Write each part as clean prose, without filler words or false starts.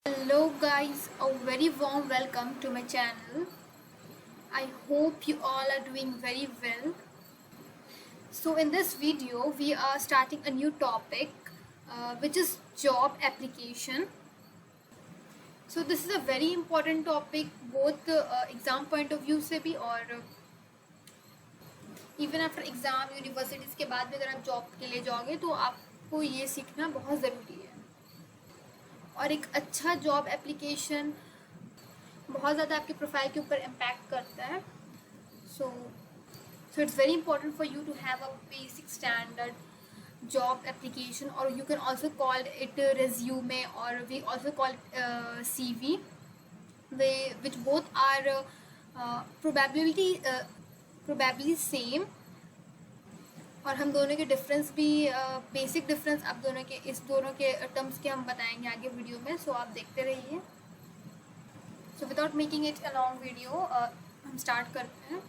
Hello guys, a very warm welcome to my channel. I hope you all are doing very well. So in this video we are starting a new topic which is job application. So this is a very important topic both exam point of view से भी और even after exam universities के बाद भी अगर आप job के लिए जाओगे तो आपको ये सीखना बहुत ज़रूरी है। और एक अच्छा जॉब एप्लीकेशन बहुत ज़्यादा आपके प्रोफाइल के ऊपर इम्पैक्ट करता है। So it's very important for you to have a basic standard job application, और you can also call it resume, or we also call it CV, which both are probably same, और हम दोनों के difference भी basic difference आप दोनों के इस दोनों के टर्म्स के हम बताएंगे आगे वीडियो में। सो आप देखते रहिए। So without making it a long video हम स्टार्ट करते हैं।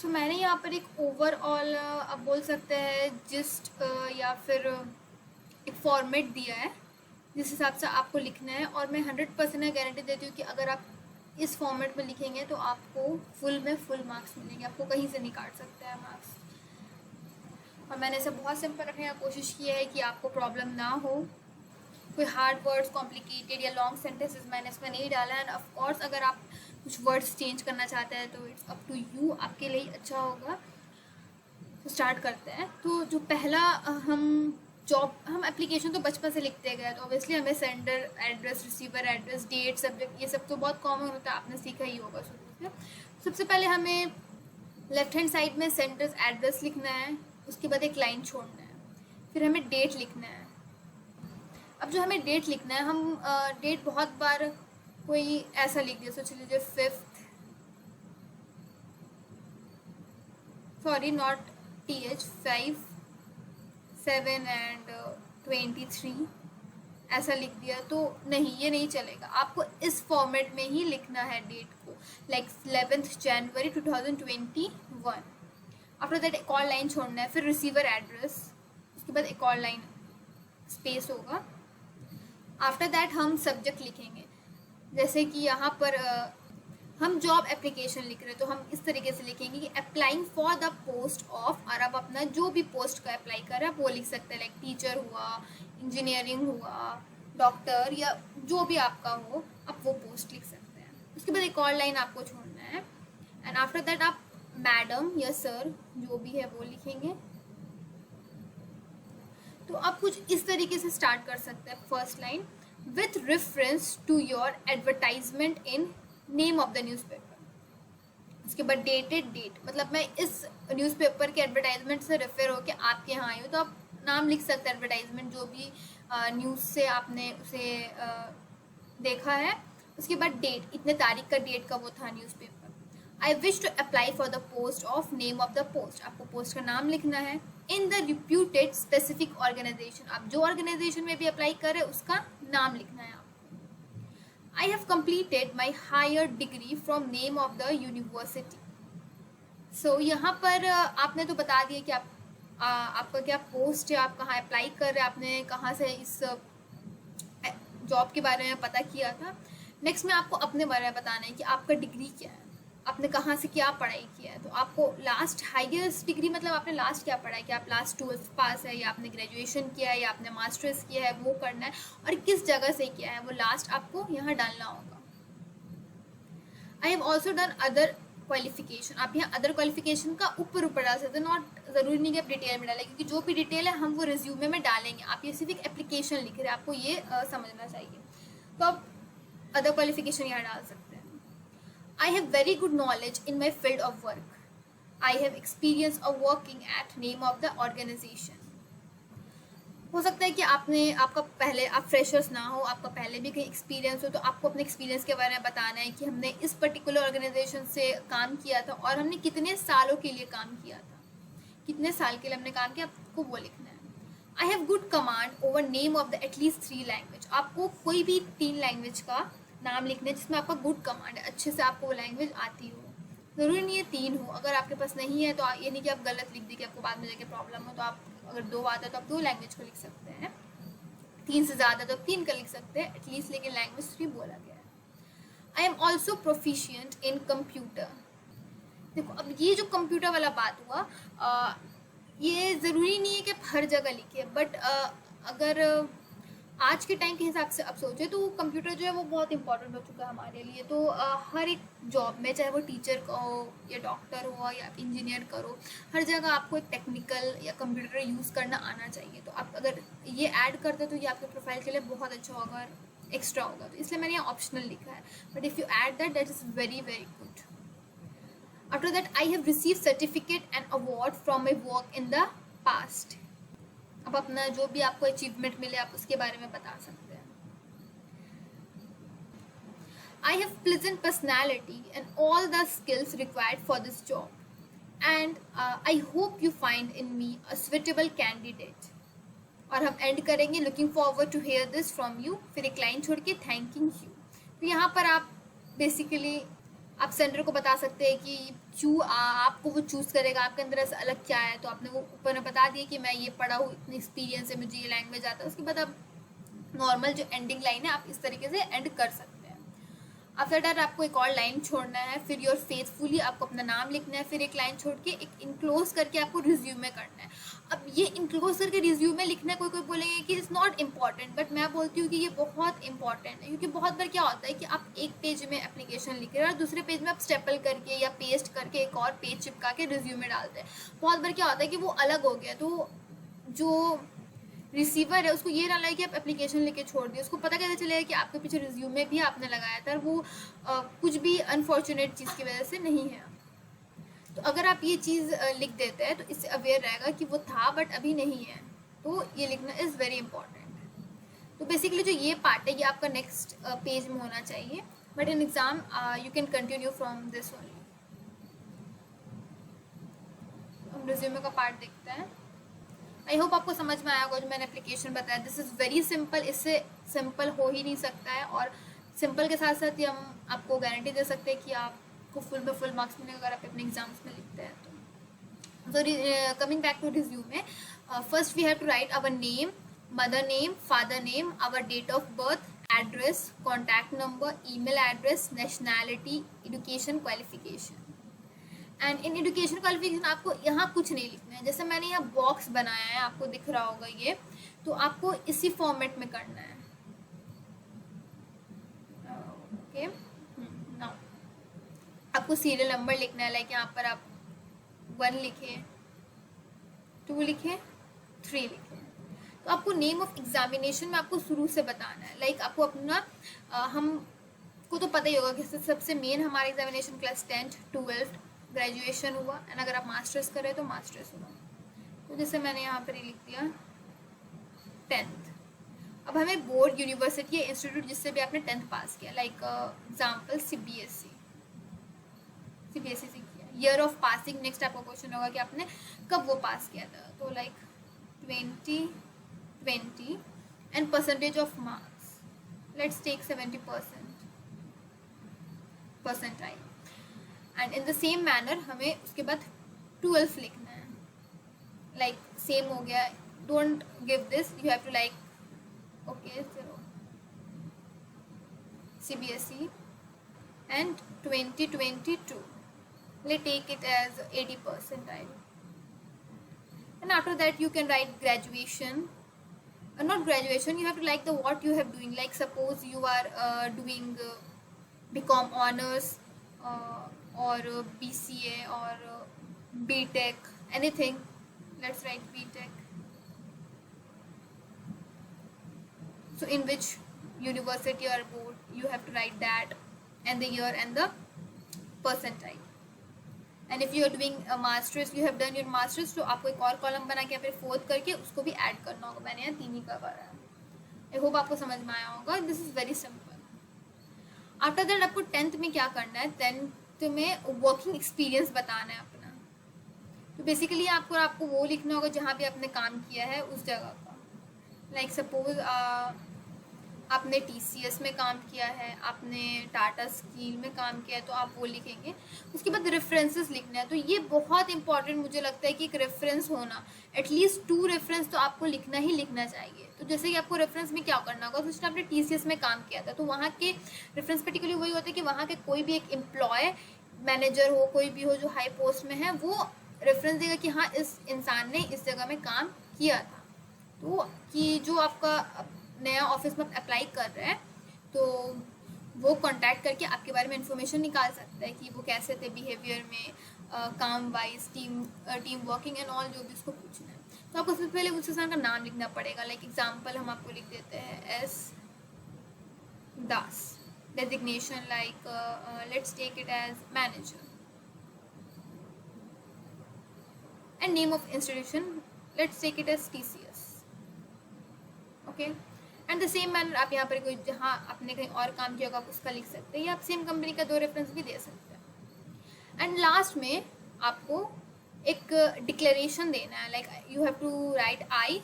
सो मैंने यहाँ पर एक ओवरऑल आप बोल सकते हैं जिस्ट या फिर एक फॉर्मेट दिया है जिस हिसाब से आपको लिखना है, और मैं 100% गारंटी देती हूँ कि अगर आप इस फॉर्मेट में लिखेंगे तो आपको फुल मार्क्स मिलेंगे, आपको कहीं से नहीं काट सकते हैं मार्क्स। और मैंने इसे बहुत सिंपल रखने की कोशिश की है कि आपको प्रॉब्लम ना हो। कोई हार्ड वर्ड्स, कॉम्प्लिकेटेड या लॉन्ग सेंटेंसेस मैंने इसमें नहीं डाला है। एंड ऑफ कोर्स अगर आप कुछ वर्ड्स चेंज करना चाहते हैं तो इट्स अप टू यू, आपके लिए अच्छा होगा। तो स्टार्ट करते हैं। तो जो पहला हम एप्लीकेशन तो बचपन से लिखते गए, तो ऑब्वियसली हमें sender address, receiver address, date, subject, ये सब तो बहुत कॉमन होता है, आपने सीखा ही होगा शुरू से। सबसे पहले हमें लेफ्ट हैंड साइड में सेंडर्स एड्रेस लिखना है, उसके बाद एक लाइन छोड़ना है, फिर हमें डेट लिखना है। अब जो हमें डेट लिखना है, हम डेट बहुत बार कोई ऐसा लिख दिया, सोच लीजिए 5th, sorry not TH, 5, 7 and 23 ऐसा लिख दिया, तो नहीं, ये नहीं चलेगा। आपको इस फॉर्मेट में ही लिखना है डेट को, like 11th January 2021। After that एक और लाइन छोड़ना है, फिर रिसीवर एड्रेस, उसके बाद एक और लाइन स्पेस होगा। आफ्टर दैट हम सब्जेक्ट लिखेंगे, जैसे कि यहाँ पर हम जॉब एप्लीकेशन लिख रहे हैं तो हम इस तरीके से लिखेंगे कि applying for the post of, और आप अपना जो भी पोस्ट का अप्लाई कर रहे हैं वो लिख सकते हैं, लाइक टीचर हुआ, इंजीनियरिंग हुआ, डॉक्टर, या जो भी आपका हो आप वो पोस्ट लिख सकते हैं। उसके बाद एक और लाइन आपको छोड़ना है। एंड आफ्टर दैट आप मैडम या सर जो भी है वो लिखेंगे। तो आप कुछ इस तरीके से स्टार्ट कर सकते हैं। First line, with reference to your advertisement in name of the newspaper. उसके बाद डेटेड डेट, मतलब मैं इस न्यूज़पेपर के एडवर्टाइजमेंट से रेफर होकर आपके यहाँ आई हूँ, तो आप नाम लिख सकते हैं एडवर्टाइजमेंट जो भी न्यूज़ से आपने उसे देखा है। उसके बाद डेट, इतने तारीख का डेट का वो था newspaper. I wish to apply for the post of, name of the post, आपको पोस्ट का नाम लिखना है। In the reputed specific organisation, आप जो ऑर्गेनाइजेशन में भी अप्लाई कर रहे हैं उसका नाम लिखना है आपको। I have completed my higher degree from name of the university. So यहाँ पर आपने तो बता दिया कि आपका क्या पोस्ट है, आप कहाँ अप्लाई कर रहे हैं, आपने कहाँ से इस जॉब के बारे में पता किया था। नेक्स्ट में आपको अपने बारे में बताना है कि आपका डिग्री क्या है, आपने कहाँ से क्या पढ़ाई किया है। तो आपको लास्ट हाईएस्ट डिग्री, मतलब आपने लास्ट क्या पढ़ा है, कि आप लास्ट 12th पास है, या आपने ग्रेजुएशन किया है, या आपने मास्टर्स किया है, वो करना है, और किस जगह से किया है वो लास्ट आपको यहाँ डालना होगा। I have also done other qualification, आप यहाँ अदर क्वालिफिकेशन का ऊपर डाल सकते हैं, नॉट ज़रूरी नहीं कि आप डिटेल में डालें, क्योंकि जो भी डिटेल है हम वो रिज्यूमे में डालेंगे। आप ये सिर्फ एक एप्लीकेशन लिख रहे हैं, आपको ये समझना चाहिए। तो आप अदर क्वालिफिकेशन यहाँ डाल सकते हैं। I have very good knowledge in my field of work. I have experience of working at name of the organization. हो सकता है कि आपका पहले, आप फ्रेशर्स ना हो, आपका पहले भी कहीं एक्सपीरियंस हो, तो आपको अपने एक्सपीरियंस के बारे में बताना है कि हमने इस पर्टिकुलर ऑर्गेनाइजेशन से काम किया था और हमने कितने सालों के लिए काम किया था, कितने साल के लिए हमने काम किया, आपको वो लिखना है। I have good command over name of the at least 3 language, आपको कोई भी 3 लैंग्वेज का नाम लिखना है जिसमें आपका गुड कमांड है, अच्छे से आपको वो लैंग्वेज आती हो। ज़रूरी नहीं है 3 हो, अगर आपके पास नहीं है तो ये नहीं कि आप गलत लिख दी कि आपको बाद में जाके प्रॉब्लम हो। तो आप अगर 2 आता है तो आप 2 लैंग्वेज को लिख सकते हैं। 3 से ज़्यादा तो 3 का लिख सकते हैं एटलीस्ट, लेकिन लैंग्वेज 3 बोला गया है। I am also proficient in computer. देखो अब ये जो कंप्यूटर वाला बात हुआ, ये ज़रूरी नहीं है कि आप हर जगह लिखिए, बट अगर आज के टाइम के हिसाब से आप सोचें तो कंप्यूटर जो है वो बहुत इंपॉर्टेंट हो चुका है हमारे लिए। तो हर एक जॉब में, चाहे वो टीचर का हो या डॉक्टर हो या इंजीनियर करो, हर जगह आपको एक टेक्निकल या कंप्यूटर यूज़ करना आना चाहिए। तो आप अगर ये ऐड करते तो ये आपके प्रोफाइल के लिए बहुत अच्छा होगा और एक्स्ट्रा होगा, तो इसलिए मैंने यहाँ ऑप्शनल लिखा है, but if you add that, that is very very good. After that, I have received certificate and award from my work in the past. अब अपना जो भी आपको अचीवमेंट मिले आप उसके बारे में बता सकते हैं। I have pleasant personality and all the skills required for this job, and I hope you find in me a suitable candidate. और हम एंड करेंगे looking forward to hear this from you, फिर एक लाइन छोड़ के thanking you। तो यहाँ पर आप बेसिकली आप सेंडर को बता सकते हैं कि क्यों आपको वो चूज़ करेगा, आपके अंदर ऐसा अलग क्या है। तो आपने वो ऊपर में बता दिया कि मैं ये पढ़ा हूँ, इतनी एक्सपीरियंस है, मुझे ये लैंग्वेज आता है। उसके बाद आप नॉर्मल जो एंडिंग लाइन है आप इस तरीके से एंड कर सकते हैं। आफ्टर दैट आपको एक और लाइन छोड़ना है, फिर योर फेथफुली आपको अपना नाम लिखना है, फिर एक लाइन छोड़ के एक इनक्लोज करके आपको रिज्यूमे करना है। अब ये इनक्लोज करके रिज्यूमे लिखना है, कोई कोई बोलेंगे कि इट्स नॉट इम्पॉर्टेंट, बट मैं बोलती हूँ कि ये बहुत इंपॉर्टेंट है, क्योंकि बहुत बार क्या होता है कि आप एक पेज में एप्लीकेशन लिख रहे हैं और दूसरे पेज में आप स्टेपल करके या पेस्ट करके एक और पेज चिपका के रिज्यूमे डालते हैं। बहुत बार क्या होता है कि वो अलग हो गया, तो जो रिसीवर है उसको ये ना लगे कि आप एप्लीकेशन लेके छोड़ दिए, उसको पता कैसे चलेगा कि आपके पीछे रिज्यूमे भी आपने लगाया था और वो कुछ भी अनफॉर्चुनेट चीज़ की वजह से नहीं है। तो अगर आप ये चीज़ लिख देते हैं तो इससे अवेयर रहेगा कि वो था बट अभी नहीं है, तो ये लिखना इज़ वेरी इंपॉर्टेंट। तो बेसिकली जो ये पार्ट है ये आपका नेक्स्ट पेज में होना चाहिए, but in exam you can continue from this only. हम रिज्यूमे का पार्ट देखते हैं। आई होप आपको समझ में आया होगा जो मैंने एप्लीकेशन बताया। दिस इज़ वेरी सिंपल, इससे सिंपल हो ही नहीं सकता है, और सिंपल के साथ साथ ही हम आपको गारंटी दे सकते हैं कि आपको फुल मार्क्स मिलेंगे अगर आप अपने एग्जाम्स में लिखते हैं तो। So coming back to resume, first we have to write our name, mother name, father name, our date of birth, address, contact number, email address, nationality, education qualification. And in education qualification आपको यहाँ कुछ नहीं लिखना है। जैसे मैंने यहाँ box बनाया है, आपको दिख रहा होगा ये, तो आपको इसी फॉर्मेट में करना है। ओके, नाउ आपको सीरियल नंबर लिखना है, लाइक यहाँ पर आप 1 लिखे, 2 लिखे, 3 लिखे। तो आपको नेम ऑफ एग्जामिनेशन में आपको शुरू से बताना है, लाइक आपको अपना हमको तो पता ही होगा कि सबसे मेन हमारा examination class 10th 12th graduation हुआ, एंड अगर आप मास्टर्स करें तो मास्टर्स हुआ। तो जैसे मैंने यहाँ पर ही लिख दिया 10th। अब हमें बोर्ड, यूनिवर्सिटी या इंस्टीट्यूट जिससे भी आपने 10th पास किया, लाइक एग्जाम्पल सीबीएसई से किया। ईयर ऑफ पासिंग, नेक्स्ट आपका क्वेश्चन होगा कि आपने कब वो पास किया था, तो like 2020, and percentage of marks, let's take 70% percentile. And in the same manner हमें उसके बाद 12th लिखना है, लाइक सेम हो गया, don't give this, you have to like okay चलो CBSE and 2022, let's take it as 80 percentile. And after that you can write graduation, not graduation, you have to like the what you have doing, like suppose you are doing BCom honors or BCA or BTech, anything, let's write BTech. So in which university or board you have to write that and the year and the percentile. And if you are doing a masters, you have done your masters, तो आपको एक और column बना के फिर 4th करके उसको भी ऐड करना होगा। मैंने यहाँ 3 ही का करा है। आई होप आपको समझ में आया होगा। This is very simple. After that आपको 10th में क्या करना है, 10th में वर्किंग एक्सपीरियंस बताना है अपना। तो बेसिकली आपको वो लिखना होगा जहाँ भी आपने काम किया है उस जगह का। लाइक सपोज आपने TCS में काम किया है, आपने टाटा स्टील में काम किया है, तो आप वो लिखेंगे। उसके बाद रेफरेंसेस लिखना है। तो ये बहुत इंपॉर्टेंट मुझे लगता है कि एक रेफरेंस होना, एटलीस्ट 2 रेफरेंस तो आपको लिखना ही लिखना चाहिए। तो जैसे कि आपको रेफरेंस में क्या करना होगा, तो आपने TCS में काम किया था तो वहाँ के रेफरेंस पर्टिकुलरली वही होता है कि वहाँ के कोई भी एक एम्प्लॉय, मैनेजर हो, कोई भी हो जो हाई पोस्ट में है, वो रेफरेंस देगा कि हाँ इस इंसान ने इस जगह में काम किया था। तो कि जो आपका नया ऑफिस में अप्लाई कर रहे हैं तो वो कांटेक्ट करके आपके बारे में इंफॉर्मेशन निकाल सकता है कि वो कैसे थे बिहेवियर में, काम wise, team working and all, जो भी उसको पूछना है। तो आपको सबसे पहले उस इंसान का नाम लिखना पड़ेगा। लाइक एग्जांपल हम आपको लिख देते हैं S Das, designation like let's take it as manager, and name of institution let's take it as TCS। Okay, and the same manner आप यहाँ पर कोई जहाँ आपने कहीं और काम किया होगा आप उसका लिख सकते हैं, या आप सेम कंपनी का 2 रेफरेंस भी दे सकते हैं। एंड लास्ट में आपको एक डिक्लेरेशन देना है। Like you have to write I,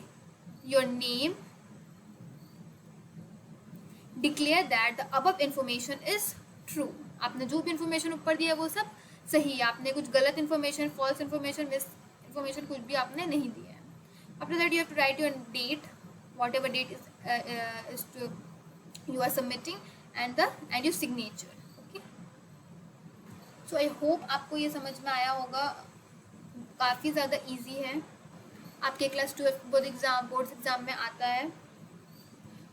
your name, declare that the above information is true. आपने जो भी इंफॉर्मेशन ऊपर दिया वो सब सही है, आपने कुछ गलत information, false information, miss information कुछ भी आपने नहीं दिया है। After that you have to write your date, whatever date is to you are submitting, and your signature. Okay, so I hope आपको ये समझ में आया होगा। काफ़ी ज़्यादा इजी है, आपके क्लास 12 बोर्ड्स एग्ज़ाम में आता है।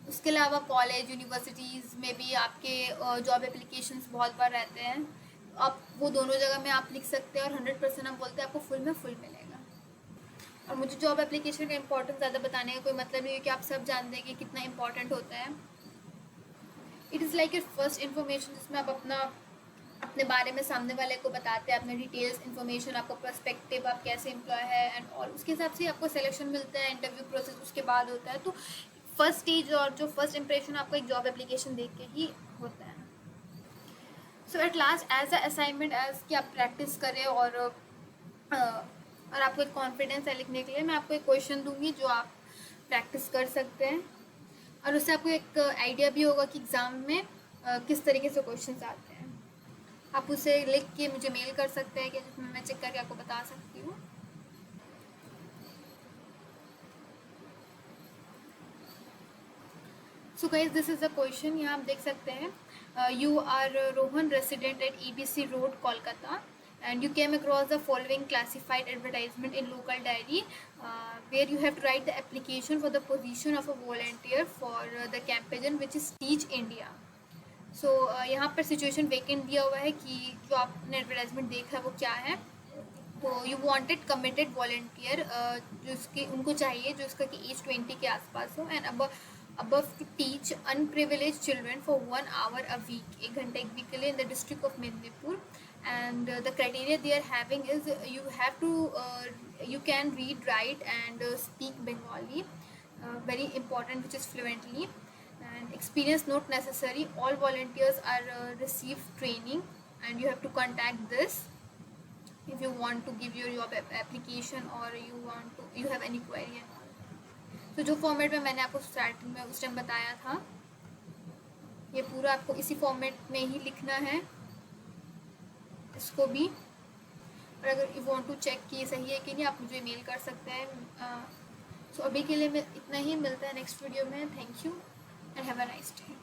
उसके अलावा कॉलेज, यूनिवर्सिटीज़ में भी आपके जॉब एप्लीकेशंस बहुत बार रहते हैं, आप वो दोनों जगह में आप लिख सकते हैं, और 100% हम बोलते हैं आपको फुल में फुल मिलेगा। और मुझे जॉब एप्लीकेशन का इंपॉर्टेंस ज़्यादा बताने का कोई मतलब नहीं है कि आप सब जानते हैं कि कितना इंपॉर्टेंट होता है। It is like your first information, जिसमें आप अपने बारे में सामने वाले को बताते हैं, अपने डिटेल्स इन्फॉर्मेशन, आपका पर्सपेक्टिव, आप कैसे एम्प्लॉय है एंड ऑल। उसके हिसाब से आपको सिलेक्शन मिलता है, इंटरव्यू प्रोसेस उसके बाद होता है। तो फर्स्ट स्टेज और जो फर्स्ट इंप्रेशन आपको एक जॉब एप्लीकेशन देख के ही होता है। So at last as a assignment as कि आप प्रैक्टिस करें, और आपको एक कॉन्फिडेंस है लिखने के लिए, मैं आपको एक क्वेश्चन दूंगी जो आप प्रैक्टिस कर सकते हैं, और उससे आपको एक आइडिया भी होगा कि एग्ज़ाम में किस तरीके से क्वेश्चंस आते हैं। आप उसे लिख के मुझे मेल कर सकते हैं कि जिसमें मैं चेक करके आपको बता सकती हूँ। So guys, this is the question. यहाँ आप देख सकते हैं, you are Rohan, resident at EBC road, Kolkata, and you came across the following classified advertisement in local diary, where you have to write the application for the position of a volunteer for the campaign which is Teach India. So यहाँ पर situation vacant दिया हुआ है कि जो आपने advertisement देखा है वो क्या है। तो यू वांटेड कमिटेड वॉलंटियर, जो उसके उनको चाहिए जो उसका कि एज 20 के आसपास हो, and above to teach unprivileged children for 1 hour a week, 1 घंटे एक वीक के लिए, in the district of Medinipur. And the criteria they are having is you have to you can read, write and speak Bengali, very important, which is fluently, and experience not necessary. All volunteers are receive training, and you have to contact this if you want to give your job application, or you have any query and all. तो जो format में मैंने आपको starting में उस time बताया था, ये पूरा आपको इसी फॉर्मेट में ही लिखना है इसको भी। और अगर यू वांट टू चेक कि सही है कि नहीं, आप मुझे मेल कर सकते हैं। सो अभी के लिए मैं इतना ही, मिलता है नेक्स्ट वीडियो में। Thank you and have a nice day.